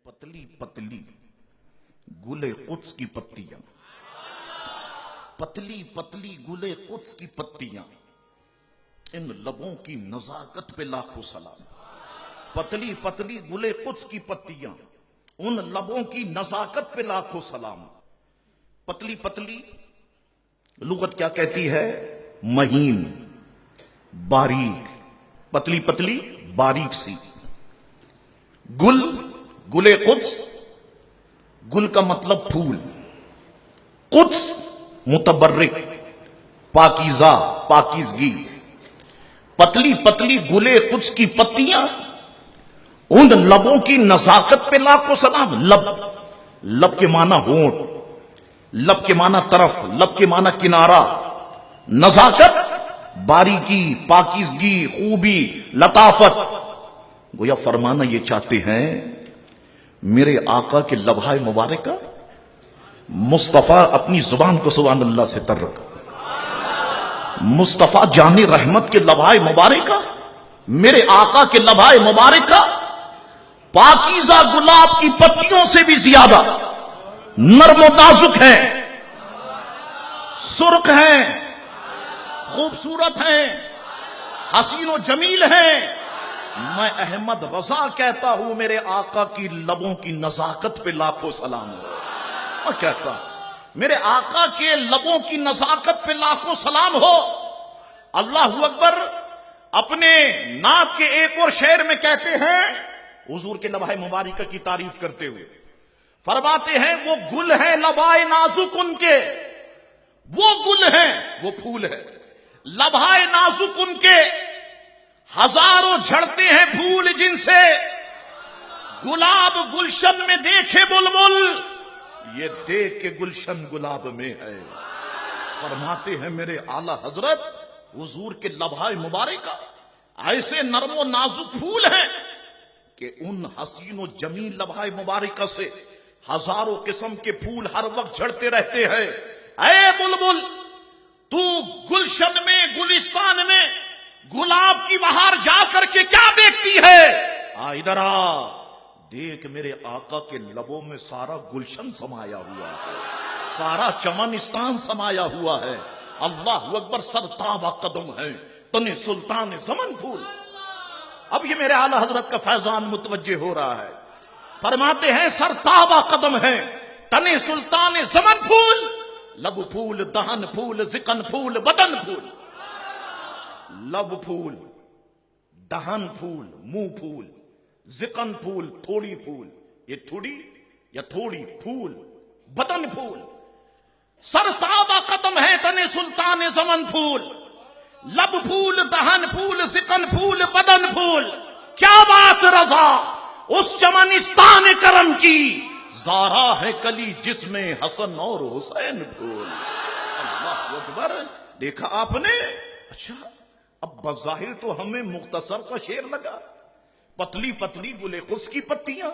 पतली पतली गुले कुद्स की पत्तियां, पतली पतली गुले कुद्स की पत्तियां, इन लबों की नजाकत पे लाखों सलाम। पतली पतली गुले कुद्स की पत्तियां, उन लबों की नजाकत पे लाखों सलाम। पतली पतली लुगत क्या कहती है? महीन, बारीक, पतली पतली बारीक सी। गुल, गुले कुद्स, गुल का मतलब फूल, कुद्स मुतबर्रिक, पाकीज़ा, पाकीज़गी। पतली पतली गुले कुद्स की पत्तियां, उन लबों की नजाकत पे लाखों सलाम। लब, लब के माना होंठ, लब के माना तरफ, लब के माना किनारा। नजाकत, बारीकी, पाकीज़गी, खूबी, लताफत। गोया फरमाना ये चाहते हैं मेरे आका के लबहाए मुबारक का मुस्तफा अपनी जुबान को सुभान अल्लाह से तर रखा। मुस्तफा जाने रहमत के लबहाए मुबारक का, मेरे आका के लबहाए मुबारक का पाकीज़ा गुलाब की पत्तियों से भी ज्यादा नर्म नाजुक है, सुर्ख है, खूबसूरत है, हसीन व जमील है। मैं अहमद रजा कहता हूं मेरे आका की लबों की नजाकत पे लाखों सलाम। और कहता मेरे आका के लबों की नजाकत पे लाखों सलाम हो। अल्लाहू अकबर अपने नात के एक और शेर में कहते हैं, हुजूर के लबाए मुबारक की तारीफ करते हुए फरमाते हैं, वो गुल है लबाए नाजुक उनके, वो गुल है, वो फूल है, लबाए नाजुक उनके हजारों झड़ते हैं फूल जिनसे गुलाब गुलशन में देखे बुलबुल, ये देख के गुलशन गुलाब में है। फरमाते हैं मेरे आला हजरत हुजूर के लबहाए मुबारक का ऐसे नरमो नाजुक फूल हैं कि उन हसीन व जमील लबहाए मुबारक से हजारों किस्म के फूल हर वक्त झड़ते रहते हैं। ऐ बुलबुल, तू गुलशन में, गुलिस्तान में गुलाब की बहार जा करके क्या देखती है? आ इधर आ, देख मेरे आका के लबों में सारा गुलशन समाया हुआ है, सारा चमनिस्तान समाया हुआ है। अल्लाह अकबर, सरताबा कदम है तने सुल्तान ज़मन फूल। अब ये मेरे आला हजरत का फैजान मुतवज्जे हो रहा है। फरमाते हैं सरताबा कदम है तने सुल्तान ज़मन फूल, लब फूल, दहन फूल, जिकन फूल, बदन फूल। लब फूल, दहन फूल, मुंह फूल, जिकन फूल, थोड़ी फूल, ये थोड़ी या थोड़ी फूल, बदन फूल। सरताबा कदम है तने सुल्तान ज़मन फूल, लब फूल, दहन फूल, जिकन फूल, बदन फूल। क्या बात रजा उस चमनिस्तान करम की, ज़ारा है कली जिसमें हसन और हुसैन फूल। अल्लाह अकबर, देखा आपने? अच्छा, अब बज़ाहिर तो हमें मुख्तसर सा शेर लगा, पतली पतली गुले कुद्स की पत्तियां,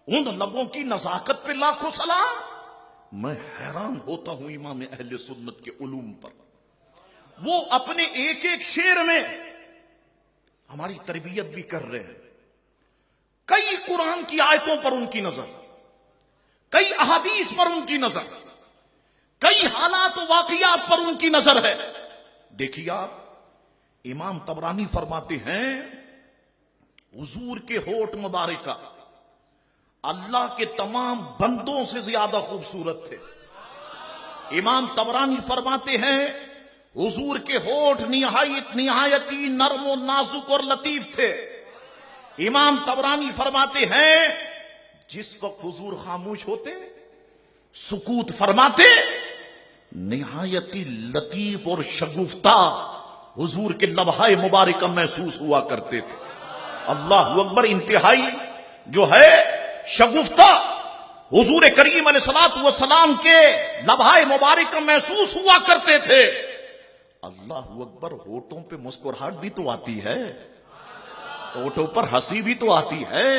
उन लबों की नजाकत पे लाखों सलाम। मैं हैरान होता हूं इमाम अहले सुन्नत के उलूम पर। वो अपने एक एक शेर में हमारी तरबियत भी कर रहे हैं। कई कुरान की आयतों पर उनकी नजर, कई अहादीस पर उनकी नजर, कई हालात वाकयात पर उनकी नजर है। देखिए आप, इमाम तबरानी फरमाते हैं हुजूर के होठ मुबारक का अल्लाह के तमाम बंदों से ज्यादा खूबसूरत थे। इमाम तबरानी फरमाते हैं हुजूर के होठ निहायती नर्म और नाजुक और लतीफ थे। इमाम तबरानी फरमाते हैं जिस वक्त हुजूर खामोश होते, सुकूत फरमाते, निहायती लतीफ और शगुफ्ता हुजूर के लबहाए मुबारक महसूस हुआ करते थे। अल्लाह अकबर, इंतहाई जो है शगुफ्ता हुजूर करीम अलैहिस्सलातु वस्सलाम के लबहाए मुबारक महसूस हुआ करते थे। अल्लाह अकबर, होठों पे मुस्कुराहट भी तो आती है, होठों पर हंसी भी तो आती है।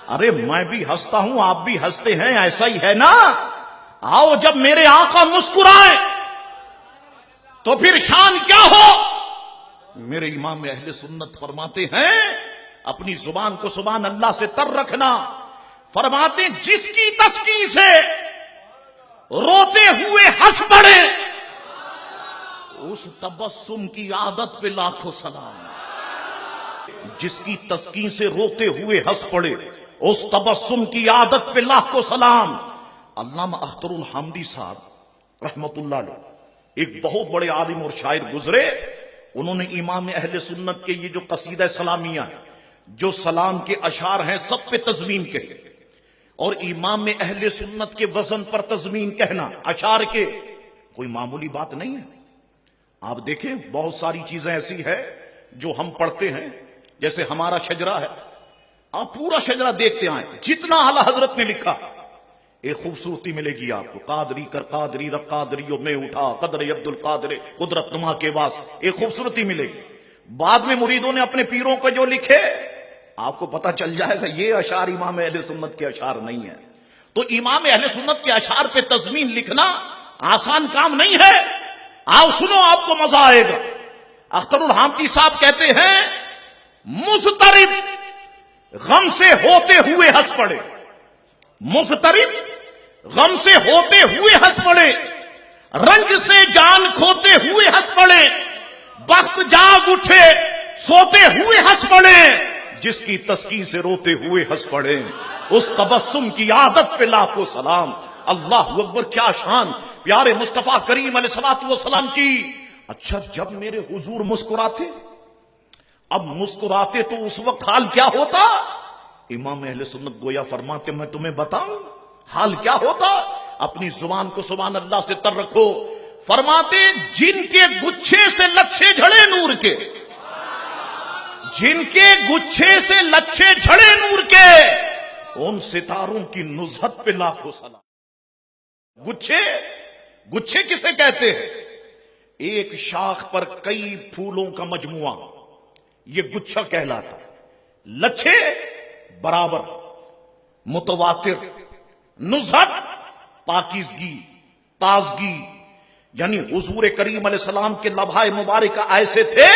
अरे मैं भी हंसता हूं, आप भी हंसते हैं, ऐसा ही है ना? आओ, जब मेरे आका मुस्कुराए तो फिर शान क्या हो? मेरे इमाम अहले सुन्नत फरमाते हैं अपनी जुबान को सुभान अल्लाह से तर रखना। فرماتے ہیں جس کی تسکین سے روتے ہوئے ہنس پڑے اس تبسم کی عادت پہ لاکھوں سلام. جس کی تسکین سے روتے ہوئے ہنس پڑے اس تبسم کی عادت پہ لاکھوں سلام. علامہ اختر الحمدی صاحب رحمت اللہ علیہ ایک بہت بڑے عالم اور شاعر گزرے. انہوں نے امام اہل سنت کے یہ جو قصیدہ سلامیہ ہے، جو سلام کے اشعار ہیں، سب پہ تضمین کہے. اور امام اہل سنت کے وزن پر تضمین کہنا اشعار کے کوئی معمولی بات نہیں ہے. آپ دیکھیں بہت ساری چیزیں ایسی ہے جو ہم پڑھتے ہیں، جیسے ہمارا شجرہ ہے. آپ پورا شجرہ دیکھتے آئیں، جتنا اعلیٰ حضرت نے لکھا ایک خوبصورتی ملے گی آپ کو. قادری کر قادری رب قادری میں اٹھا قدر عبد القادر قدرت نما کے واسطے ایک خوبصورتی ملے گی. بعد میں مریدوں نے اپنے پیروں کو جو لکھے آپ کو پتہ چل جائے گا یہ اشعار امام اہل سنت کے اشعار نہیں ہیں. تو امام اہل سنت کے اشعار پہ تضمین لکھنا آسان کام نہیں ہے. آؤ سنو، آپ کو مزہ آئے گا. اختر الحمدی صاحب کہتے ہیں مضطرب غم سے ہوتے ہوئے ہنس پڑے. مضطرب غم سے ہوتے ہوئے ہنس پڑے، رنج سے جان کھوتے ہوئے ہنس پڑے، بخت جاگ اٹھے سوتے ہوئے ہنس پڑے. جس کی تسکین سے روتے ہوئے ہنس پڑے اس تبسم کی عادت پہ لاکھوں سلام. اللہ اکبر، کیا شان پیارے مصطفیٰ کریم علیہ الصلوۃ والسلام کی. اچھا جب میرے حضور مسکراتے، اب مسکراتے تو اس وقت حال کیا ہوتا؟ امام اہل سنت گویا فرماتے میں تمہیں بتاؤں حال کیا ہوتا. اپنی زبان کو سبحان اللہ سے تر رکھو. فرماتے جن کے گچھے سے لچھے جھڑے نور کے، جن کے گچھے سے لچھے جھڑے نور کے، ان ستاروں کی نزہت پہ لاکھوں سلام. گچھے کسے کہتے ہیں؟ ایک شاخ پر کئی پھولوں کا مجموعہ، یہ گچھا کہلاتا. لچھے برابر، متواتر، نزہت پاکیزگی، تازگی. یعنی حضور کریم علیہ السلام کے لبھائے مبارکہ ایسے تھے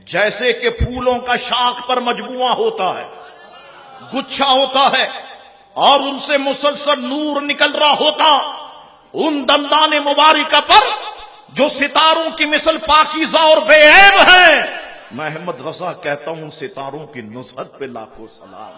جیسے کہ پھولوں کا شاخ پر مجموعہ ہوتا ہے، گچھا ہوتا ہے اور ان سے مسلسل نور نکل رہا ہوتا. ان دندان مبارکہ پر جو ستاروں کی مثل پاکیزہ اور بے عیب ہیں، میں احمد رضا کہتا ہوں ستاروں کی نزہت پہ لاکھوں سلام.